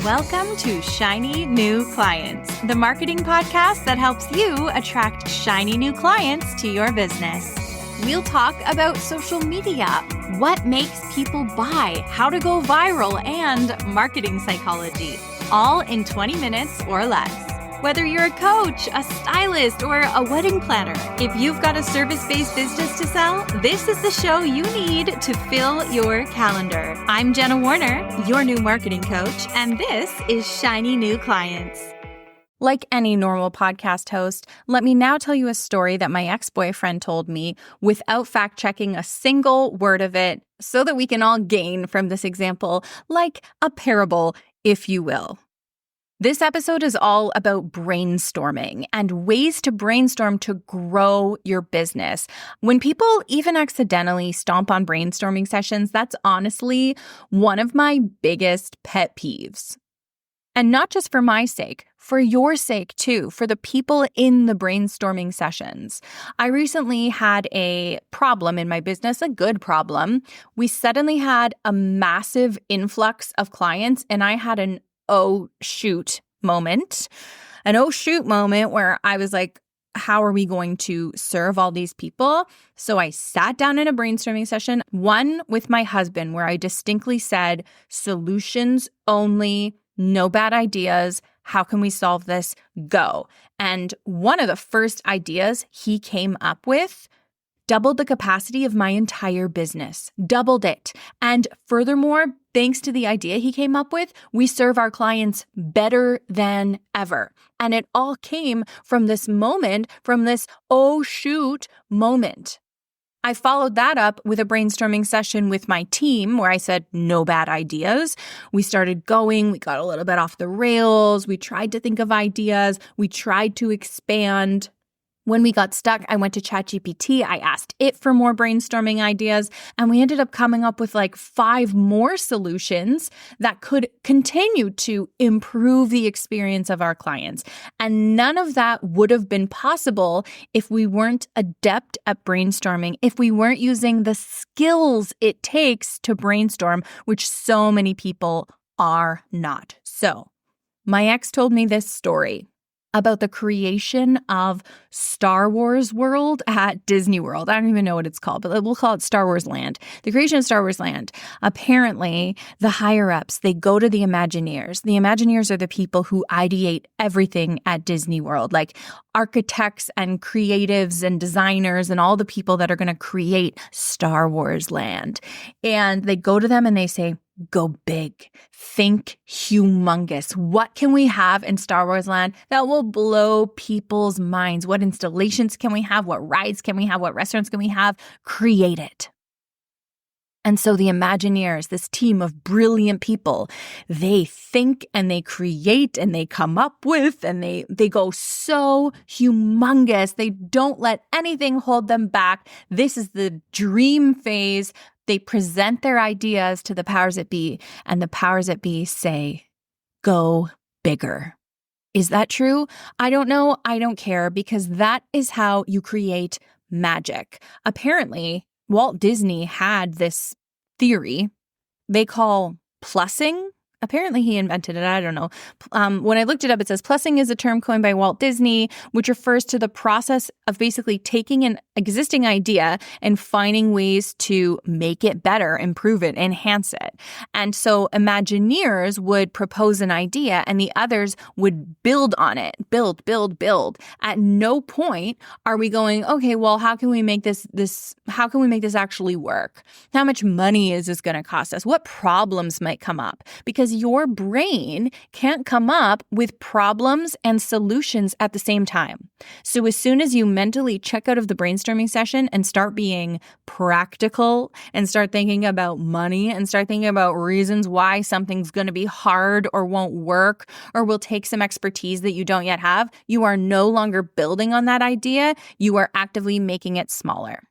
Welcome to Shiny New Clients, the marketing podcast that helps you attract shiny new clients to your business. We'll talk about social media, what makes people buy, how to go viral, and marketing psychology, all in 20 minutes or less. Whether you're a coach, a stylist, or a wedding planner, if you've got a service-based business to sell, this is the show you need to fill your calendar. I'm Jenna Warriner, your new marketing coach, and this is Shiny New Clients. Like any normal podcast host, let me now tell you a story that my ex-boyfriend told me without fact-checking a single word of it, so that we can all gain from this example, like a parable, if you will. This episode is all about brainstorming and ways to brainstorm to grow your business. When people even accidentally stomp on brainstorming sessions, that's honestly one of my biggest pet peeves. And not just for my sake, for your sake too, for the people in the brainstorming sessions. I recently had a problem in my business, a good problem. We suddenly had a massive influx of clients, and I had an oh shoot moment where I was like, how are we going to serve all these people? So I sat down in a brainstorming session, one with my husband, where I distinctly said, solutions only, no bad ideas. How can we solve this? Go. And one of the first ideas he came up with doubled the capacity of my entire business, doubled it. And furthermore, thanks to the idea he came up with, we serve our clients better than ever. And it all came from this moment, from this oh shoot moment. I followed that up with a brainstorming session with my team where I said, no bad ideas. We started going, we got a little bit off the rails. We tried to think of ideas. We tried to expand. When we got stuck, I went to ChatGPT. I asked it for more brainstorming ideas, and we ended up coming up with like 5 more solutions that could continue to improve the experience of our clients. And none of that would have been possible if we weren't adept at brainstorming, if we weren't using the skills it takes to brainstorm, which so many people are not. So, my ex told me this story about the creation of Star Wars World at Disney World. I don't even know what it's called, but we'll call it Star Wars Land. The creation of Star Wars Land. Apparently, the higher-ups, they go to the Imagineers. The Imagineers are the people who ideate everything at Disney World, like architects and creatives and designers and all the people that are going to create Star Wars Land. And they go to them and they say, go big. Think humongous. What can we have in Star Wars Land that will blow people's minds? What installations can we have? What rides can we have? What restaurants can we have? Create it. And so the Imagineers, this team of brilliant people, they think and they create and they come up with and they go so humongous. They don't let anything hold them back. This is the dream phase. They present their ideas to the powers that be, and the powers that be say, go bigger. Is that true? I don't know. I don't care, because that is how you create magic. Apparently, Walt Disney had this theory they call Plessing. Apparently he invented it. I don't know. When I looked it up, it says Plessing is a term coined by Walt Disney, which refers to the process of basically taking an existing idea and finding ways to make it better, improve it, enhance it. And so Imagineers would propose an idea and the others would build on it, build. At no point are we going, okay, well, how can we make this actually work? How much money is this going to cost us? What problems might come up? Because your brain can't come up with problems and solutions at the same time. So as soon as you mentally check out of the brainstorming session and start being practical and start thinking about money and start thinking about reasons why something's going to be hard or won't work or will take some expertise that you don't yet have, you are no longer building on that idea. You are actively making it smaller.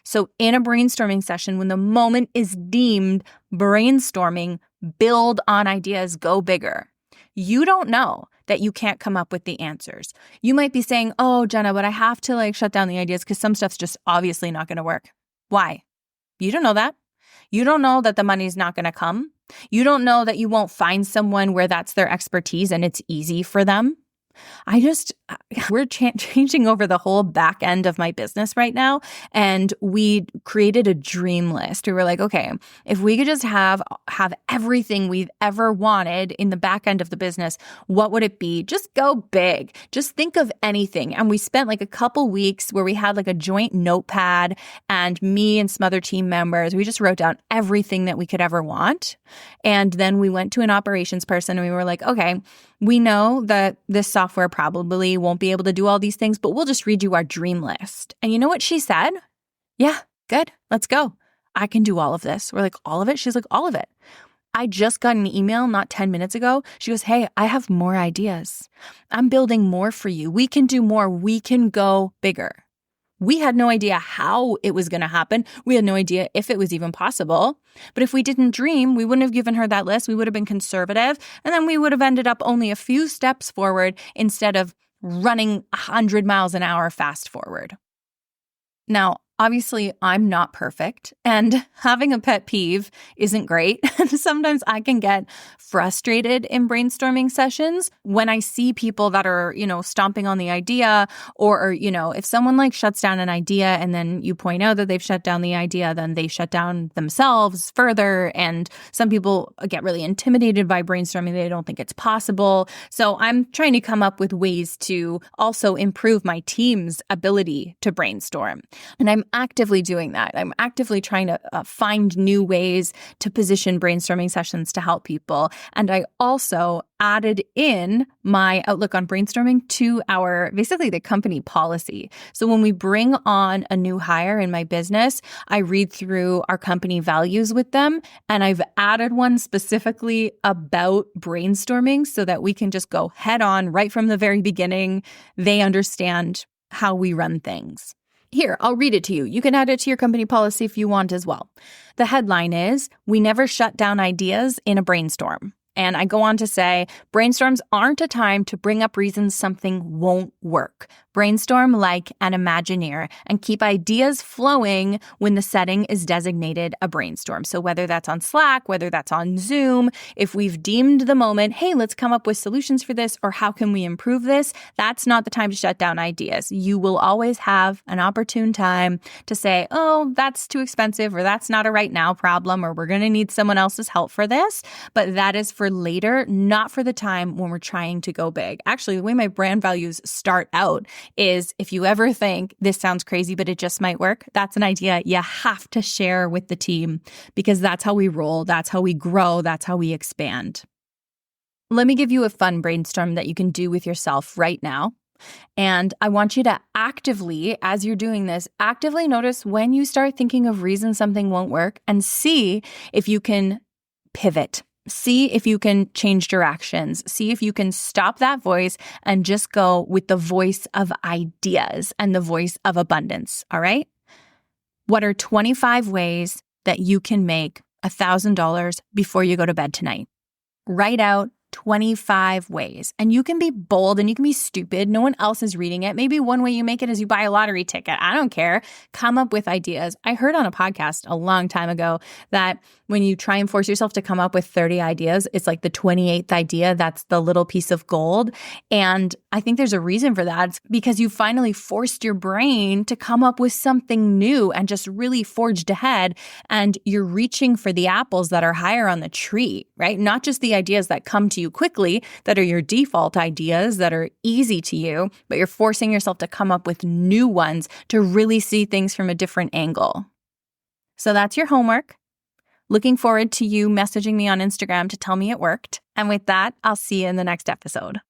So in a brainstorming session, when the moment is deemed brainstorming, build on ideas, go bigger. You don't know that you can't come up with the answers. You might be saying, oh, Jenna, but I have to shut down the ideas because some stuff's just obviously not going to work. Why? You don't know that. You don't know that the money's not going to come. You don't know that you won't find someone where that's their expertise and it's easy for them. We're changing over the whole back end of my business right now. And we created a dream list. We were like, okay, if we could just have everything we've ever wanted in the back end of the business, what would it be? Just go big. Just think of anything. And we spent like a couple weeks where we had like a joint notepad, and me and some other team members, we just wrote down everything that we could ever want. And then we went to an operations person and we were like, okay, we know that this software probably won't be able to do all these things, but we'll just read you our dream list. And you know what she said? Yeah, good. Let's go. I can do all of this. We're like, all of it? She's like, all of it. I just got an email not 10 minutes ago. She goes, hey, I have more ideas. I'm building more for you. We can do more. We can go bigger. We had no idea how it was going to happen. We had no idea if it was even possible. But if we didn't dream, we wouldn't have given her that list. We would have been conservative. And then we would have ended up only a few steps forward instead of running 100 miles an hour fast forward. Now, obviously, I'm not perfect, and having a pet peeve isn't great. And sometimes I can get frustrated in brainstorming sessions when I see people that are, stomping on the idea, or, if someone like shuts down an idea and then you point out that they've shut down the idea, then they shut down themselves further. And some people get really intimidated by brainstorming. They don't think it's possible. So I'm trying to come up with ways to also improve my team's ability to brainstorm. And I'm actively doing that. I'm actively trying to find new ways to position brainstorming sessions to help people. And I also added in my outlook on brainstorming to basically the company policy. So when we bring on a new hire in my business, I read through our company values with them. And I've added one specifically about brainstorming so that we can just go head on right from the very beginning. They understand how we run things. Here, I'll read it to you. You can add it to your company policy if you want as well. The headline is, "We never shut down ideas in a brainstorm." And I go on to say, brainstorms aren't a time to bring up reasons something won't work. Brainstorm like an Imagineer and keep ideas flowing when the setting is designated a brainstorm. So whether that's on Slack, whether that's on Zoom, if we've deemed the moment, hey, let's come up with solutions for this, or how can we improve this, that's not the time to shut down ideas. You will always have an opportune time to say, oh, that's too expensive, or that's not a right now problem, or we're going to need someone else's help for this. But that is for later, not for the time when we're trying to go big. Actually, the way my brand values start out is, if you ever think this sounds crazy, but it just might work, that's an idea you have to share with the team, because that's how we roll, that's how we grow, that's how we expand. Let me give you a fun brainstorm that you can do with yourself right now. And I want you to actively, as you're doing this, actively notice when you start thinking of reasons something won't work, and see if you can pivot. See if you can change directions. See if you can stop that voice and just go with the voice of ideas and the voice of abundance. All right? What are 25 ways that you can make $1,000 before you go to bed tonight? Write out 25 ways. And you can be bold and you can be stupid. No one else is reading it. Maybe one way you make it is you buy a lottery ticket. I don't care. Come up with ideas. I heard on a podcast a long time ago that when you try and force yourself to come up with 30 ideas, it's like the 28th idea. That's the little piece of gold. And I think there's a reason for that. It's because you finally forced your brain to come up with something new and just really forged ahead. And you're reaching for the apples that are higher on the tree, right? Not just the ideas that come to you quickly, that are your default ideas, that are easy to you, but you're forcing yourself to come up with new ones to really see things from a different angle. So that's your homework. Looking forward to you messaging me on Instagram to tell me it worked. And with that, I'll see you in the next episode.